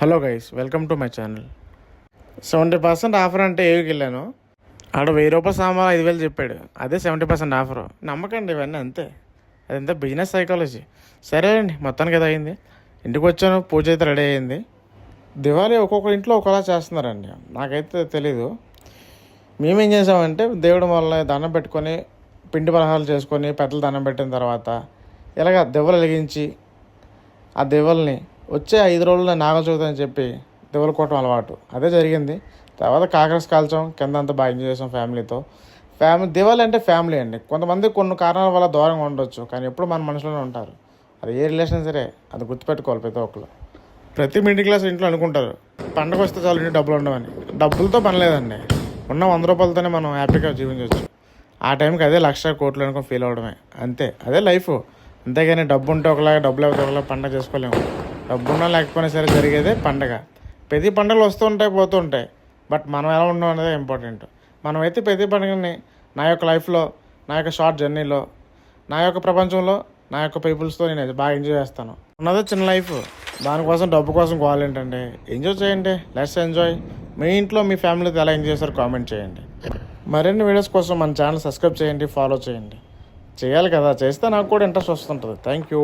Hello guys, welcome to my channel. 70% offer అంటే ఏవికి వెళ్ళాను. ఆడ 1000 రూపాయల సామాన్ 5000 చెప్పాడు. అదే 70% ఆఫర్. నమ్మకండి ఇవన్నీ, అంతే. అదంతా బిజినెస్ సైకాలజీ. సరే అండి, మొత్తానికి అది అయింది. ఇంటికి వచ్చాను, పూజ అయితే రెడీ అయ్యింది. దివాళీ ఒక్కొక్క ఇంట్లో ఒకలా చేస్తున్నారండి, నాకైతే తెలీదు. మేమేం చేసామంటే దేవుడి వల్ల దండం పెట్టుకొని పిండి పలహారాలు చేసుకొని పెద్దలు దండం పెట్టిన తర్వాత ఇలాగ దివ్వలు వెలిగించి ఆ దివ్వల్ని వచ్చే 5 రోజుల్లో నాగల చవితి అని చెప్పి దివ్వలు కొట్టడం అలవాటు. అదే జరిగింది. తర్వాత కాకరస్ కాల్చాం, కింద అంతా బాగా ఎంజాయ్ చేసాం ఫ్యామిలీతో. దివాళీ అంటే ఫ్యామిలీ అండి. కొంతమంది కొన్ని కారణాల వల్ల దూరంగా ఉండొచ్చు, కానీ ఎప్పుడు మన మనుషులోనే ఉంటారు. అది ఏ రిలేషన్ సరే, అది గుర్తుపెట్టుకోవాలి ప్రతి ఒక్కరు. ప్రతి మిడిల్ క్లాస్ ఇంట్లో అనుకుంటారు పండగ వస్తే చాలు ఇంటి డబ్బులు ఉండవని. డబ్బులతో పని లేదండి. ఉన్న 100 రూపాయలతోనే మనం హ్యాపీగా జీవించవచ్చు. ఆ టైంకి అదే లక్ష కోట్లు అనుకుని ఫీల్ అవడమే, అంతే. అదే లైఫ్. అంతేగాని డబ్బు ఉంటే ఒకలాగా, డబ్బులు లేకపోతే ఒకలాగా పండగ చేసుకోలేము. డబ్బున్నా లేకపోయినా సరే జరిగేదే పండగ. ప్రతి పండుగలు వస్తూ ఉంటాయి, పోతూ ఉంటాయి. బట్ మనం ఎలా ఉన్నాం అనేది ఇంపార్టెంట్. మనమైతే ప్రతి పండుగని నా యొక్క లైఫ్లో, నా యొక్క షార్ట్ జర్నీలో, నా యొక్క ప్రపంచంలో, నా యొక్క పీపుల్స్తో నేను బాగా ఎంజాయ్ చేస్తాను. ఉన్నదే చిన్న లైఫ్, దానికోసం డబ్బు కోసం కావాలి ఏంటంటే. ఎంజాయ్ చేయండి, లెట్స్ ఎంజాయ్. మీ ఇంట్లో మీ ఫ్యామిలీతో ఎలా ఎంజాయ్ చేస్తారో కామెంట్ చేయండి. మరిన్ని వీడియోస్ కోసం మన ఛానల్ సబ్స్క్రైబ్ చేయండి, ఫాలో చేయండి. చేయాలి కదా, చేస్తే నాకు కూడా ఇంట్రెస్ట్ వస్తుంటుంది. Thank you.